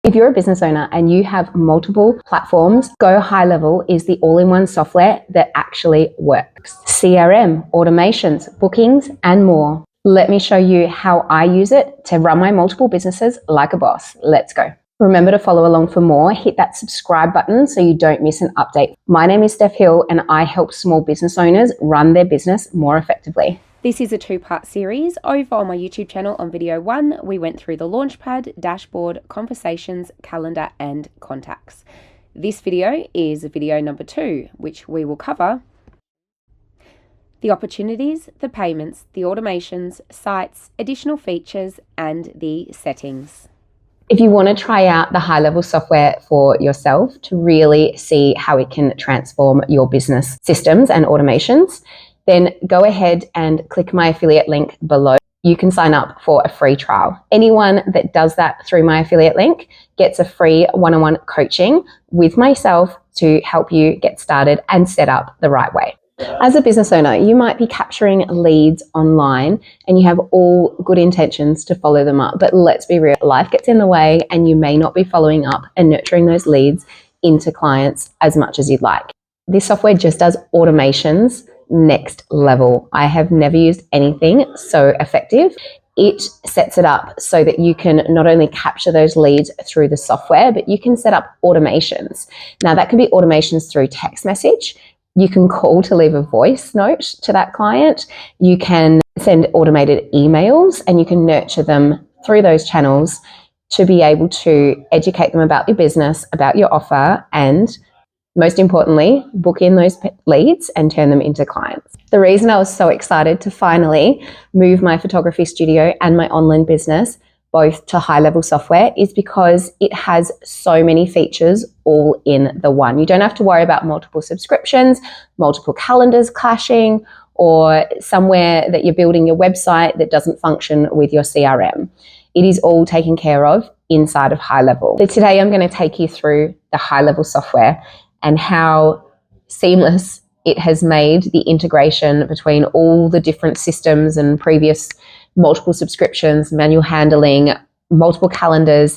If you're a business owner and you have multiple platforms, GoHighLevel is the all-in-one software that actually works. CRM, automations, bookings, and more. Let me show you how I use it to run my multiple businesses like a boss. Let's go. Remember to follow along for more. Hit that subscribe button so you don't miss an update. My name is Steph Hill and I help small business owners run their business more effectively. This is a two-part series. Over on my YouTube channel on video 1, we went through the Launchpad, dashboard, conversations, calendar, and contacts. This video is video number 2, which we will cover the opportunities, the payments, the automations, sites, additional features, and the settings. If you want to try out the HighLevel software for yourself to really see how it can transform your business systems and automations, then go ahead and click my affiliate link below. You can sign up for a free trial. Anyone that does that through my affiliate link gets a free one-on-one coaching with myself to help you get started and set up the right way. As a business owner, you might be capturing leads online and you have all good intentions to follow them up. But let's be real, life gets in the way and you may not be following up and nurturing those leads into clients as much as you'd like. This software just does automations next level. I have never used anything so effective. It sets it up so that you can not only capture those leads through the software, but you can set up automations. Now that can be automations through text message. You can call to leave a voice note to that client. You can send automated emails and you can nurture them through those channels to be able to educate them about your business, about your offer, and most importantly, book in those leads and turn them into clients. The reason I was so excited to finally move my photography studio and my online business both to HighLevel software is because it has so many features all in the one. You don't have to worry about multiple subscriptions, multiple calendars clashing, or somewhere that you're building your website that doesn't function with your CRM. It is all taken care of inside of HighLevel. So today I'm going to take you through the HighLevel software and how seamless it has made the integration between all the different systems and previous multiple subscriptions, manual handling, multiple calendars,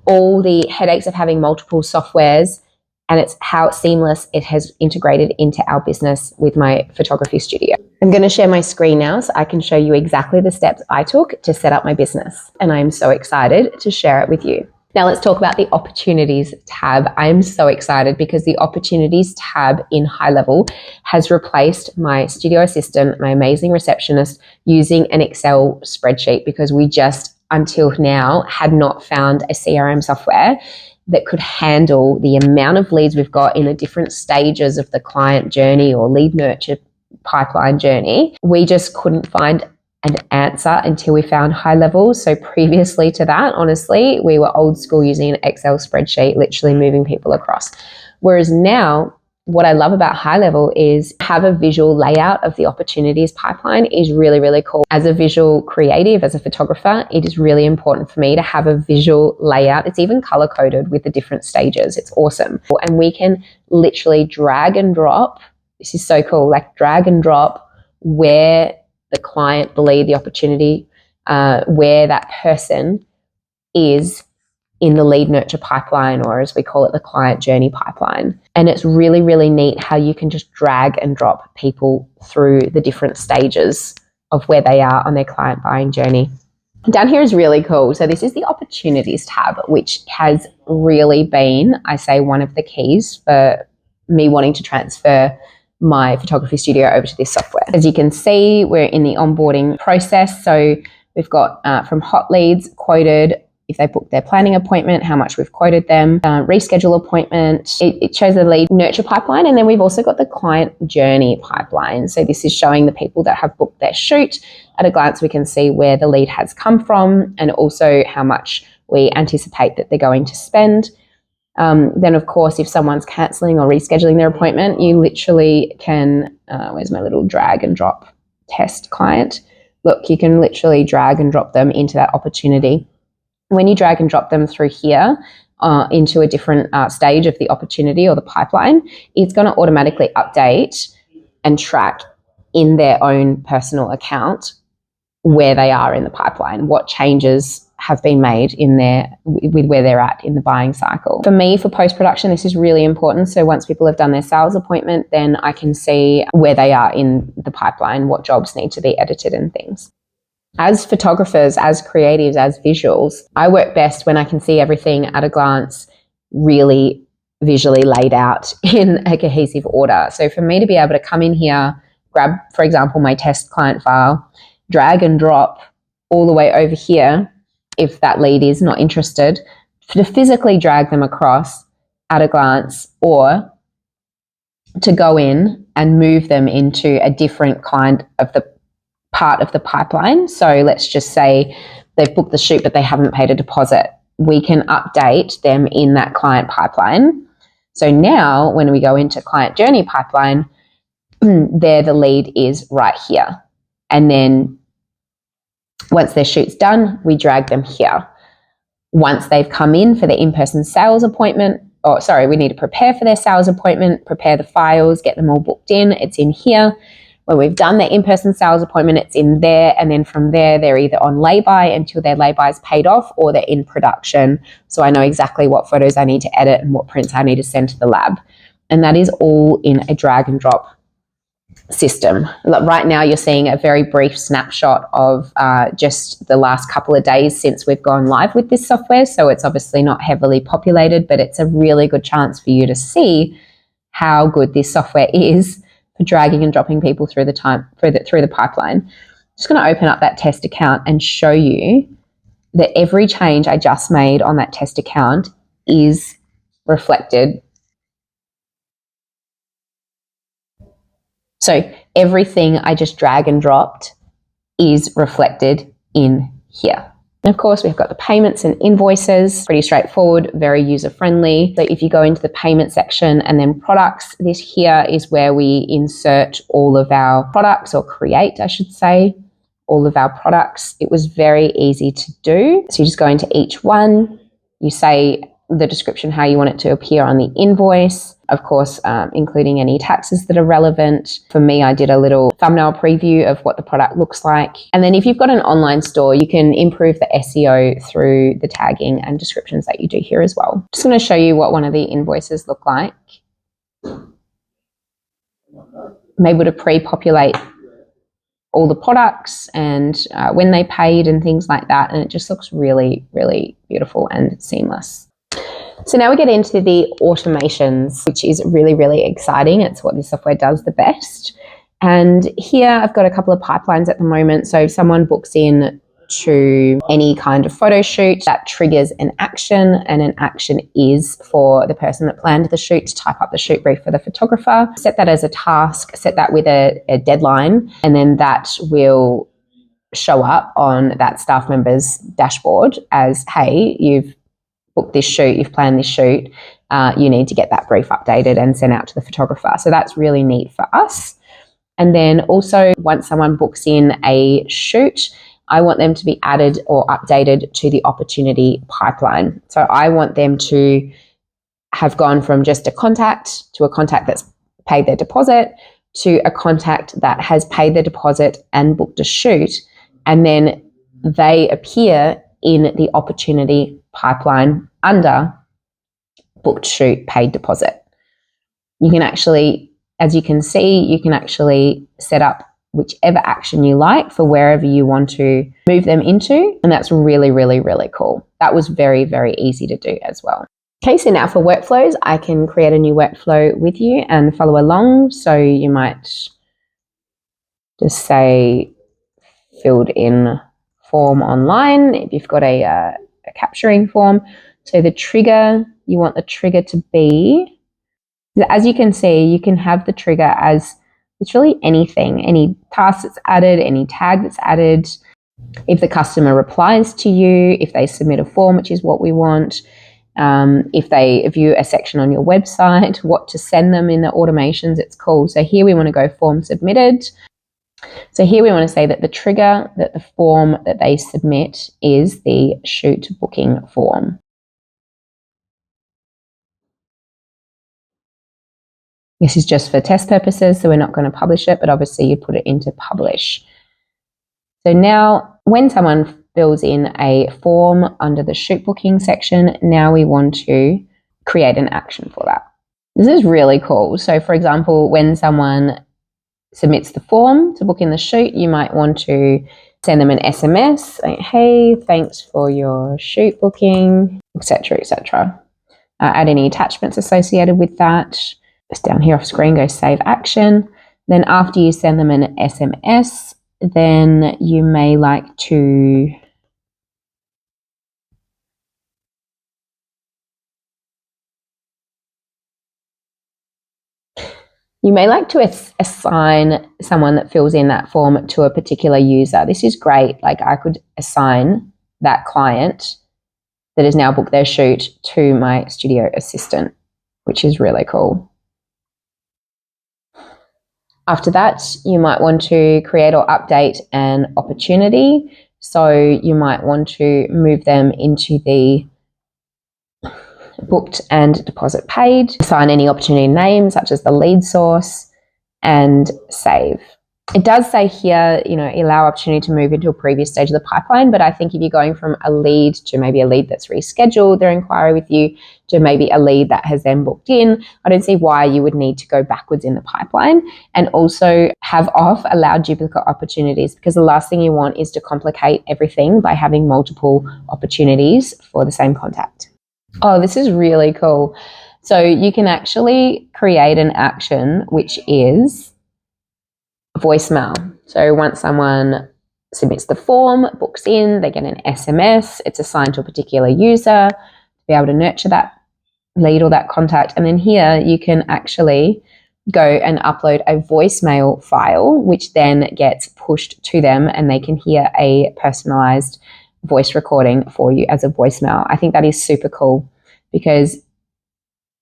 all the headaches of having multiple softwares, and it's how seamless it has integrated into our business with my photography studio. I'm going to share my screen now so I can show you exactly the steps I took to set up my business, and I'm so excited to share it with you. Now let's talk about the opportunities tab. I'm so excited because the opportunities tab in HighLevel has replaced my studio assistant, my amazing receptionist, using an Excel spreadsheet because we just, until now, had not found a CRM software that could handle the amount of leads we've got in the different stages of the client journey or lead nurture pipeline journey. We just couldn't find an answer until we found HighLevel. So previously to that, honestly, we were old school using an Excel spreadsheet, literally moving people across. Whereas now, what I love about HighLevel is have a visual layout of the opportunities pipeline is really, really cool. As a visual creative, as a photographer, it is really important for me to have a visual layout. It's even color coded with the different stages. It's awesome. And we can literally drag and drop. This is so cool, like drag and drop where the client believe the opportunity, where that person is in the lead nurture pipeline, or as we call it, the client journey pipeline. And it's really, really neat how you can just drag and drop people through the different stages of where they are on their client buying journey. Down here is really cool. So this is the opportunities tab, which has really been, I say, one of the keys for me wanting to transfer my photography studio over to this software. As you can see, we're in the onboarding process. So we've got from hot leads quoted, if they book their planning appointment, how much we've quoted them, reschedule appointment. It shows the lead nurture pipeline. And then we've also got the client journey pipeline. So this is showing the people that have booked their shoot. At a glance, we can see where the lead has come from and also how much we anticipate that they're going to spend. Then, of course, if someone's cancelling or rescheduling their appointment, you literally can, where's my little drag and drop test client? Look, you can literally drag and drop them into that opportunity. When you drag and drop them through here into a different stage of the opportunity or the pipeline, it's going to automatically update and track in their own personal account where they are in the pipeline, what changes have been made in with where they're at in the buying cycle. For me, for post-production, this is really important. So once people have done their sales appointment, then I can see where they are in the pipeline, what jobs need to be edited and things. As photographers, as creatives, as visuals, I work best when I can see everything at a glance, really visually laid out in a cohesive order. So for me to be able to come in here, grab, for example, my test client file, drag and drop all the way over here, if that lead is not interested, to physically drag them across at a glance, or to go in and move them into a different kind of the part of the pipeline. So let's just say they've booked the shoot, but they haven't paid a deposit. We can update them in that client pipeline. So now when we go into client journey pipeline, there the lead is right here. And then once their shoot's done, we drag them here. Once they've come in for their in-person sales appointment, we need to prepare for their sales appointment, prepare the files, get them all booked in. It's in here. When we've done their in-person sales appointment, it's in there. And then from there, they're either on lay-by until their lay-by is paid off, or they're in production. So I know exactly what photos I need to edit and what prints I need to send to the lab. And that is all in a drag and drop system. Right now, you're seeing a very brief snapshot of just the last couple of days since we've gone live with this software. So it's obviously not heavily populated, but it's a really good chance for you to see how good this software is for dragging and dropping people through the pipeline. I'm just going to open up that test account and show you that every change I just made on that test account is reflected. So everything I just drag and dropped is reflected in here. And of course, we've got the payments and invoices, pretty straightforward, very user-friendly. So if you go into the payment section and then products, this here is where we insert all of our products, or create, I should say, all of our products. It was very easy to do. So you just go into each one, you say the description, how you want it to appear on the invoice, of course, including any taxes that are relevant. For me, I did a little thumbnail preview of what the product looks like. And then if you've got an online store, you can improve the SEO through the tagging and descriptions that you do here as well. Just going to show you what one of the invoices look like. I'm able to pre-populate all the products and when they paid and things like that. And it just looks really, really beautiful and seamless. So now we get into the automations, which is really, really exciting. It's what this software does the best. And here I've got a couple of pipelines at the moment. So if someone books in to any kind of photo shoot, that triggers an action, and an action is for the person that planned the shoot to type up the shoot brief for the photographer, set that as a task, set that with a deadline, and then that will show up on that staff member's dashboard as, hey, you've booked this shoot, you've planned this shoot, you need to get that brief updated and sent out to the photographer. So that's really neat for us. And then also, once someone books in a shoot, I want them to be added or updated to the opportunity pipeline. So I want them to have gone from just a contact to a contact that's paid their deposit to a contact that has paid their deposit and booked a shoot. And then they appear in the opportunity pipeline under booked shoot, paid deposit. You can actually, as you can see, you can actually set up whichever action you like for wherever you want to move them into. And that's really, really, really cool. That was very, very easy to do as well. Okay, so now for workflows, I can create a new workflow with you and follow along. So you might just say filled in form online if you've got a capturing form. So the trigger, you want the trigger to be, as you can see, you can have the trigger as literally anything, any task that's added, any tag that's added. If the customer replies to you, if they submit a form, which is what we want, if they view a section on your website, what to send them in the automations, it's cool. So here we want to go form submitted. So here we want to say that the trigger, that the form that they submit is the shoot booking form. This is just for test purposes, so we're not going to publish it, but obviously you put it into publish. So now when someone builds in a form under the shoot booking section. Now we want to create an action for that. This is really cool. So for example, when someone submits the form to book in the shoot, you might want to send them an SMS saying, hey, thanks for your shoot booking, etc., etc. Add any attachments associated with that. Just down here off screen, go save action. Then after you send them an SMS, then you may like to assign someone that fills in that form to a particular user. This is great. Like I could assign that client that has now booked their shoot to my studio assistant, which is really cool. After that, you might want to create or update an opportunity. So you might want to move them into the booked and deposit page, assign any opportunity name such as the lead source, and save. It does say here, allow opportunity to move into a previous stage of the pipeline, but I think if you're going from a lead to maybe a lead that's rescheduled their inquiry with you to maybe a lead that has then booked in, I don't see why you would need to go backwards in the pipeline, and also have off allow duplicate opportunities, because the last thing you want is to complicate everything by having multiple opportunities for the same contact. Oh, this is really cool. So you can actually create an action which is voicemail. So once someone submits the form, books in, they get an SMS, it's assigned to a particular user to be able to nurture that lead or that contact. And then here you can actually go and upload a voicemail file, which then gets pushed to them and they can hear a personalized voice recording for you as a voicemail. I think that is super cool because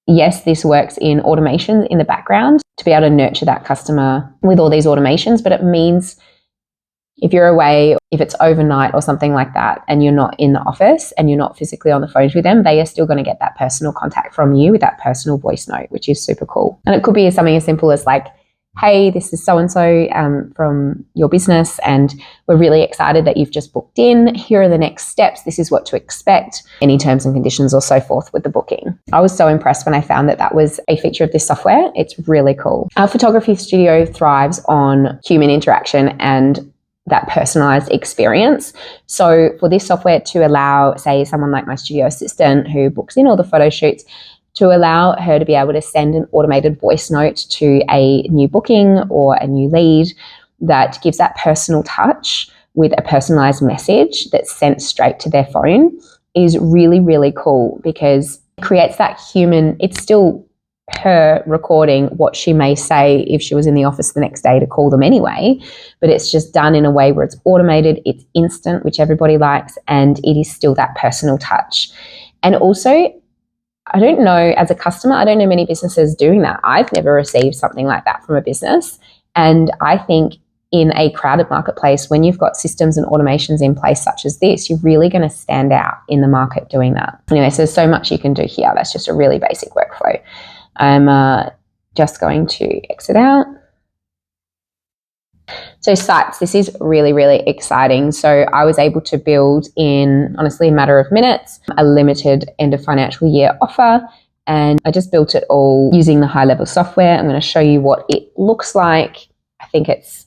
yes, this works in automation in the background to be able to nurture that customer with all these automations, but it means if you're away, if it's overnight or something like that, and you're not in the office and you're not physically on the phone with them, they are still going to get that personal contact from you with that personal voice note, which is super cool. And it could be something as simple as like, hey, this is so-and-so from your business, and we're really excited that you've just booked in. Here are the next steps. This is what to expect. Any terms and conditions or so forth with the booking. I was so impressed when I found that was a feature of this software. It's really cool. Our photography studio thrives on human interaction and that personalized experience. So for this software to allow, say, someone like my studio assistant who books in all the photo shoots, to allow her to be able to send an automated voice note to a new booking or a new lead that gives that personal touch with a personalized message that's sent straight to their phone is really, really cool, because it creates that human, it's still her recording what she may say if she was in the office the next day to call them anyway, but it's just done in a way where it's automated, it's instant, which everybody likes, and it is still that personal touch. And also, I don't know, as a customer, I don't know many businesses doing that. I've never received something like that from a business. And I think in a crowded marketplace, when you've got systems and automations in place such as this, you're really going to stand out in the market doing that. Anyway, so there's so much you can do here. That's just a really basic workflow. I'm just going to exit out. So sites, this is really, really exciting. So I was able to build in, honestly, a matter of minutes, a limited end of financial year offer. And I just built it all using the HighLevel software. I'm going to show you what it looks like. I think it's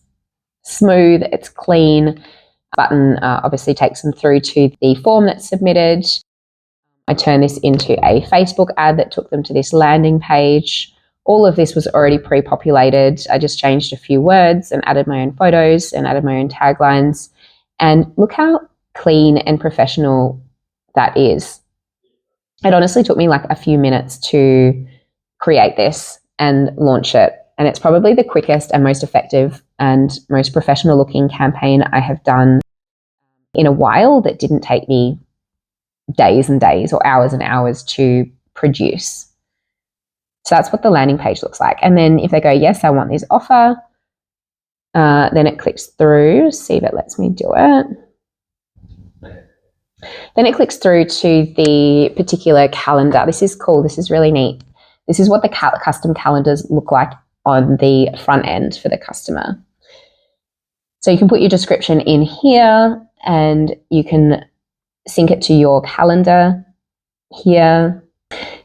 smooth, it's clean. Button obviously takes them through to the form that's submitted. I turned this into a Facebook ad that took them to this landing page. All of this was already pre-populated. I just changed a few words and added my own photos and added my own taglines. And look how clean and professional that is. It honestly took me like a few minutes to create this and launch it. And it's probably the quickest and most effective and most professional looking campaign I have done in a while that didn't take me days and days or hours and hours to produce. So that's what the landing page looks like. And then if they go, yes, I want this offer, then it clicks through, see if it lets me do it. Then it clicks through to the particular calendar. This is cool. This is really neat. This is what the custom calendars look like on the front end for the customer. So you can put your description in here, and you can sync it to your calendar here.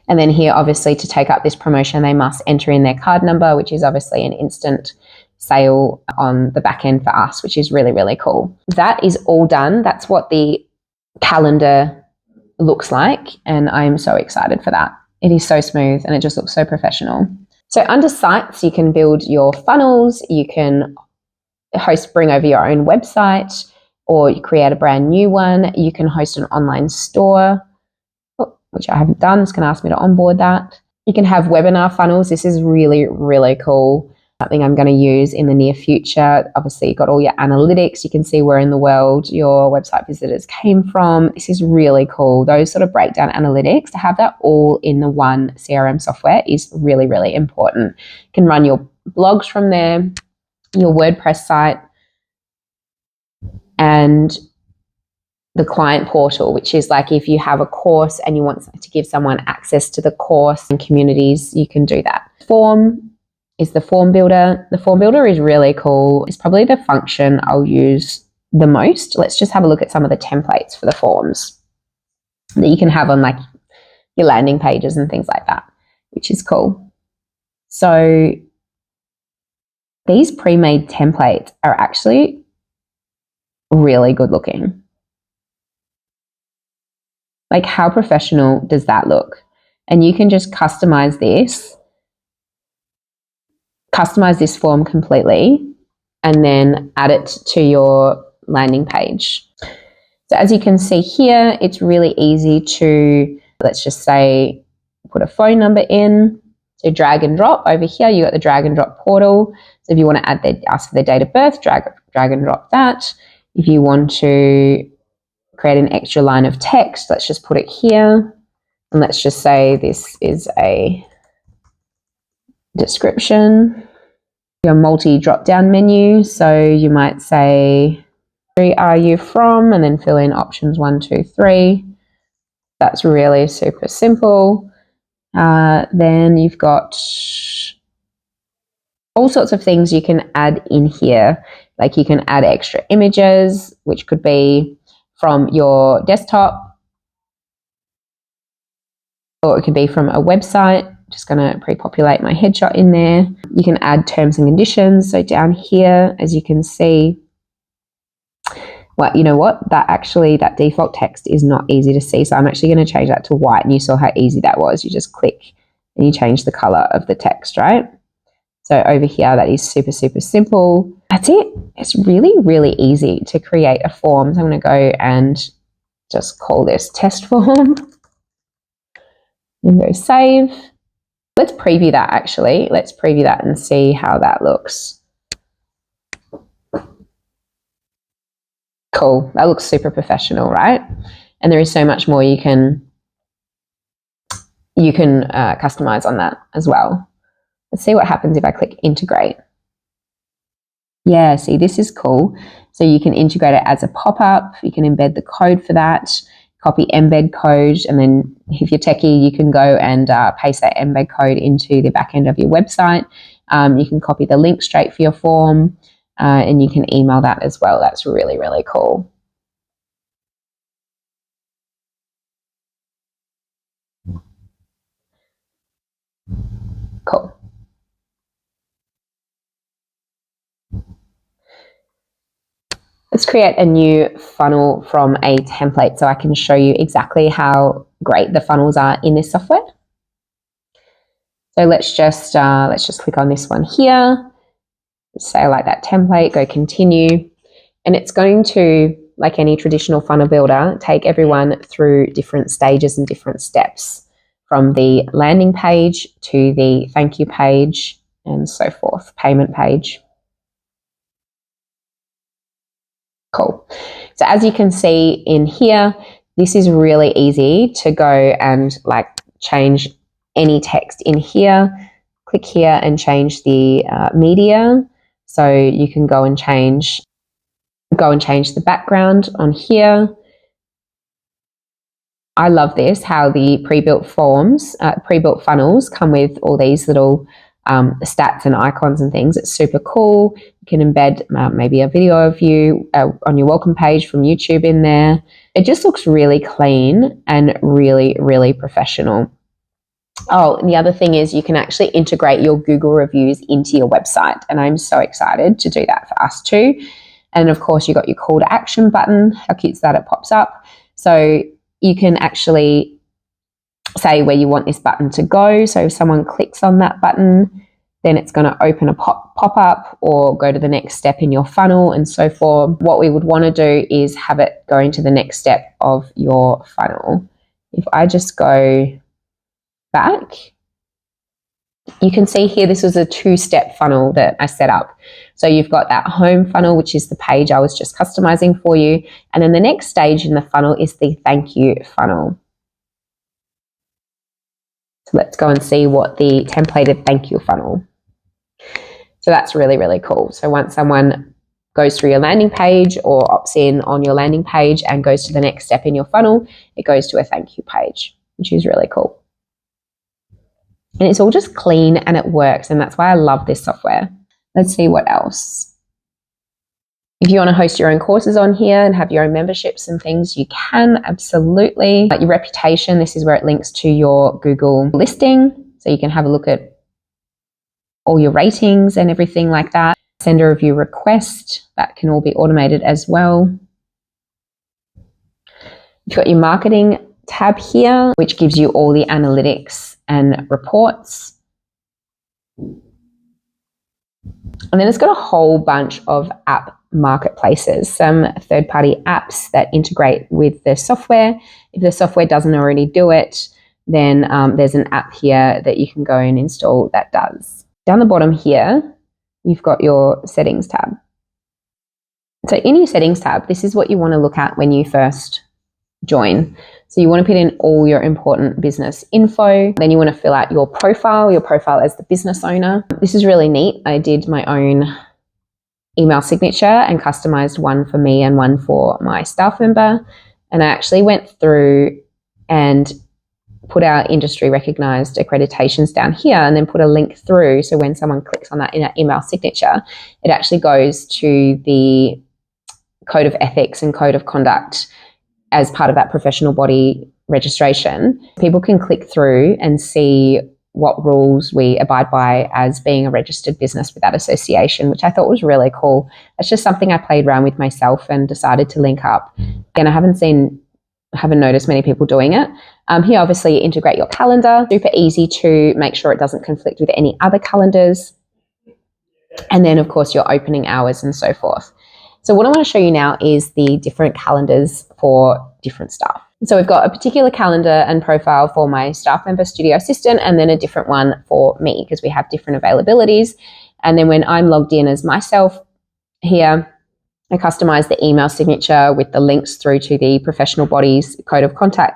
And then here, obviously, to take up this promotion, they must enter in their card number, which is obviously an instant sale on the back end for us, which is really, really cool. That is all done. That's what the calendar looks like, and I'm so excited for that. It is so smooth and it just looks so professional. So under sites, you can build your funnels, you can bring over your own website, or you create a brand new one. You can host an online store, which I haven't done. It's going to ask me to onboard that. You can have webinar funnels. This is really, really cool. Something I'm going to use in the near future. Obviously, you've got all your analytics. You can see where in the world your website visitors came from. This is really cool. Those sort of breakdown analytics, to have that all in the one CRM software is really, really important. You can run your blogs from there, your WordPress site, and the client portal, which is like if you have a course and you want to give someone access to the course and communities, you can do that. Form is the form builder. The form builder is really cool. It's probably the function I'll use the most. Let's just have a look at some of the templates for the forms that you can have on like your landing pages and things like that, which is cool. So these pre-made templates are actually really good looking. Like, how professional does that look? And you can just customize this form completely, and then add it to your landing page. So as you can see here, it's really easy to, let's just say, put a phone number in. So drag and drop. Over here, you got the drag and drop portal. So if you want to ask for their date of birth, drag and drop that. If you want to create an extra line of text, let's just put it here. And let's just say this is a description. Your multi drop-down menu. So you might say, where are you from? And then fill in options 1, 2, 3. That's really super simple. Then you've got all sorts of things you can add in here. Like you can add extra images, which could be from your desktop, or it could be from a website. Just going to pre-populate my headshot in there. You can add terms and conditions. So down here, as you can see, well, you know what? That default text is not easy to see. So I'm actually going to change that to white. And you saw how easy that was. You just click and you change the color of the text, right? So over here, that is super, super simple. That's it. It's really, really easy to create a form. So I'm going to go and just call this test form and go save. Let's preview that actually. Let's preview that and see how that looks. Cool. That looks super professional, right? And there is so much more you can customize on that as well. Let's see what happens if I click integrate. Yeah, see, this is cool. So you can integrate it as a pop-up. You can embed the code for that, copy embed code, and then if you're techie, you can go and paste that embed code into the back end of your website. You can copy the link straight for your form, and you can email that as well. That's really, really cool. Cool. Let's create a new funnel from a template so I can show you exactly how great the funnels are in this software. So let's just click on this one here. Say I like that template, go continue. And it's going to, like any traditional funnel builder, take everyone through different stages and different steps, from the landing page to the thank you page and so forth, payment page. Cool. So as you can see in here, this is really easy to go and like change any text in here. Click here and change the media. So you can go and change the background on here. I love this, how the pre-built funnels come with all these little stats and icons and things. It's super cool. You can embed maybe a video of you on your welcome page from YouTube in there. It just looks really clean and really, really professional. Oh, and the other thing is you can actually integrate your Google reviews into your website. And I'm so excited to do that for us too. And of course, you got your call to action button. How cute is that? It pops up. So you can actually say where you want this button to go. So if someone clicks on that button, then it's going to open a pop-up or go to the next step in your funnel and so forth. What we would want to do is have it going to the next step of your funnel. If I just go back, you can see here this was a 2-step funnel that I set up. So you've got that home funnel, which is the page I was just customizing for you. And then the next stage in the funnel is the thank you funnel. So let's go and see what the templated thank you funnel. So that's really, really cool. So once someone goes through your landing page or opts in on your landing page and goes to the next step in your funnel, it goes to a thank you page, which is really cool. And it's all just clean and it works. And that's why I love this software. Let's see what else. If you want to host your own courses on here and have your own memberships and things, you can, absolutely. Your reputation, this is where it links to your Google listing. So you can have a look at all your ratings and everything like that. Send a review request, that can all be automated as well. You've got your marketing tab here, which gives you all the analytics and reports. And then it's got a whole bunch of app marketplaces, some third-party apps that integrate with the software. If the software doesn't already do it, then there's an app here that you can go and install that does. Down the bottom here, you've got your settings tab. So in your settings tab, this is what you want to look at when you first join. So you want to put in all your important business info. Then you want to fill out your profile as the business owner. This is really neat. I did my own email signature and customized one for me and one for my staff member. And I actually went through and put our industry recognized accreditations down here and then put a link through. So when someone clicks on that in an email signature, it actually goes to the code of ethics and code of conduct as part of that professional body registration. People can click through and see what rules we abide by as being a registered business with that association, which I thought was really cool. It's just something I played around with myself and decided to link up. And I haven't noticed many people doing it. Here, obviously, you integrate your calendar. Super easy to make sure it doesn't conflict with any other calendars. And then, of course, your opening hours and so forth. So what I want to show you now is the different calendars for different staff. So we've got a particular calendar and profile for my staff member studio assistant, and then a different one for me because we have different availabilities. And then when I'm logged in as myself here, I customize the email signature with the links through to the professional body's code of conduct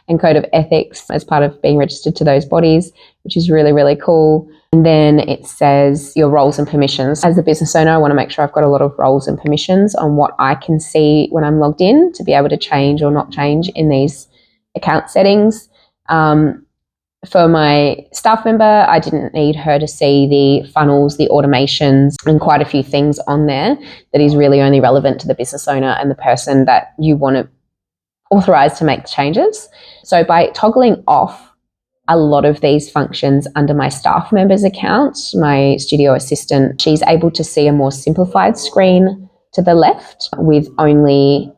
and code of ethics as part of being registered to those bodies, which is really, really cool. And then it says your roles and permissions. As a business owner, I want to make sure I've got a lot of roles and permissions on what I can see when I'm logged in to be able to change or not change in these account settings. For my staff member, I didn't need her to see the funnels, the automations, and quite a few things on there that is really only relevant to the business owner and the person that you want to authorize to make changes. So by toggling off a lot of these functions under my staff member's account, my studio assistant, she's able to see a more simplified screen to the left with only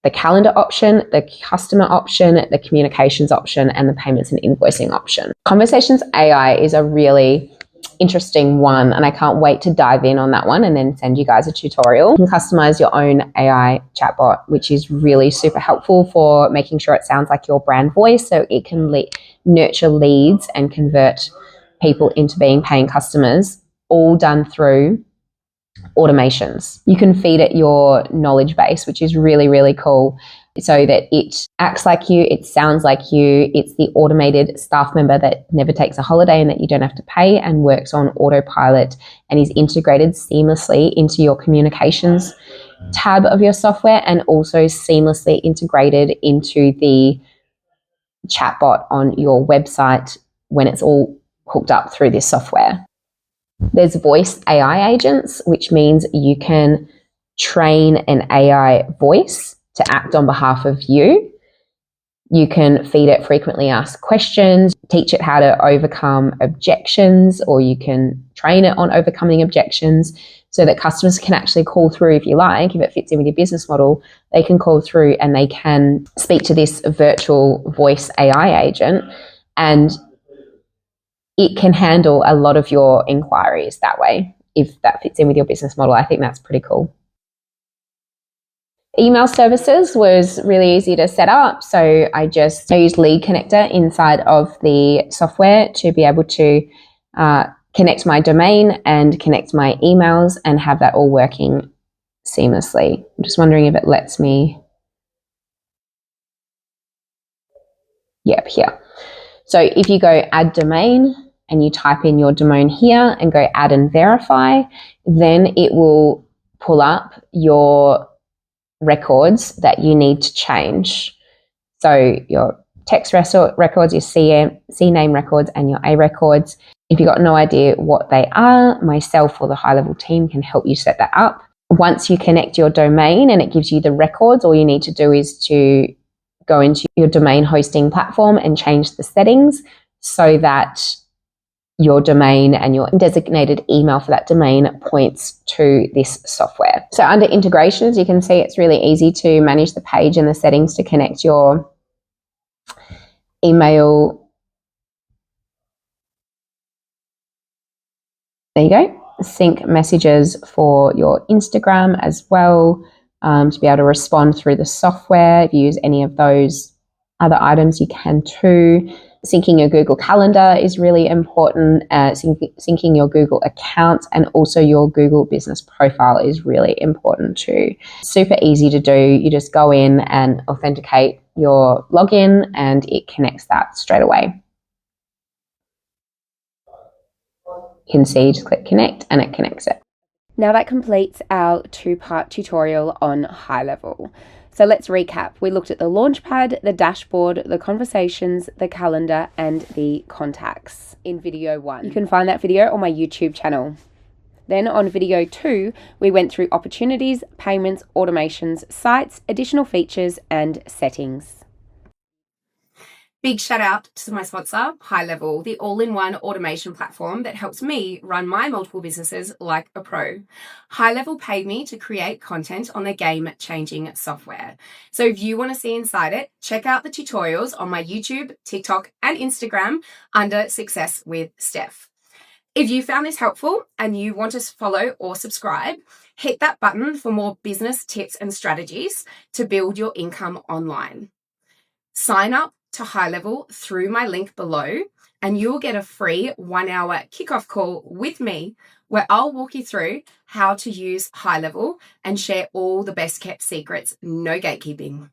the calendar option, the customer option, the communications option, and the payments and invoicing option. Conversations AI is a really interesting one, and I can't wait to dive in on that one and then send you guys a tutorial. You can customize your own AI chatbot, which is really super helpful for making sure it sounds like your brand voice, so it can nurture leads and convert people into being paying customers, all done through automations. You can feed it your knowledge base, which is really, really cool, so that it acts like you, it sounds like you, it's the automated staff member that never takes a holiday and that you don't have to pay and works on autopilot and is integrated seamlessly into your communications tab of your software and also seamlessly integrated into the chatbot on your website when it's all hooked up through this software. There's voice AI agents, which means you can train an AI voice to act on behalf of you. You can feed it frequently asked questions, teach it how to overcome objections, or you can train it on overcoming objections so that customers can actually call through if you like. If it fits in with your business model, they can call through and they can speak to this virtual voice AI agent, and it can handle a lot of your inquiries that way. If that fits in with your business model, I think that's pretty cool. Email services was really easy to set up. So I used Lead Connector inside of the software to be able to connect my domain and connect my emails and have that all working seamlessly. I'm just wondering if it lets me. Yep, here. So if you go add domain and you type in your domain here and go add and verify, then it will pull up your records that you need to change. So your text records, your CNAME records, and your A records. If you've got no idea what they are, myself or the HighLevel team can help you set that up. Once you connect your domain and it gives you the records, all you need to do is to go into your domain hosting platform and change the settings so that your domain and your designated email for that domain points to this software. So under integrations, you can see it's really easy to manage the page and the settings to connect your email. There you go. Sync messages for your Instagram as well, to be able to respond through the software. If you use any of those other items, you can too. Syncing your Google Calendar is really important. Syncing your Google account and also your Google business profile is really important too. Super easy to do. You just go in and authenticate your login and it connects that straight away. You can see, just click connect and it connects it. Now that completes our 2-part tutorial on HighLevel. So let's recap. We looked at the Launchpad, the dashboard, the conversations, the calendar, and the contacts in video 1. You can find that video on my YouTube channel. Then on video 2, we went through opportunities, payments, automations, sites, additional features, and settings. Big shout out to my sponsor, HighLevel, the all-in-one automation platform that helps me run my multiple businesses like a pro. HighLevel paid me to create content on their game-changing software. So if you want to see inside it, check out the tutorials on my YouTube, TikTok, and Instagram under Success with Steph. If you found this helpful and you want to follow or subscribe, hit that button for more business tips and strategies to build your income online. Sign up to HighLevel through my link below and you'll get a free 1-hour kickoff call with me where I'll walk you through how to use HighLevel and share all the best kept secrets, no gatekeeping.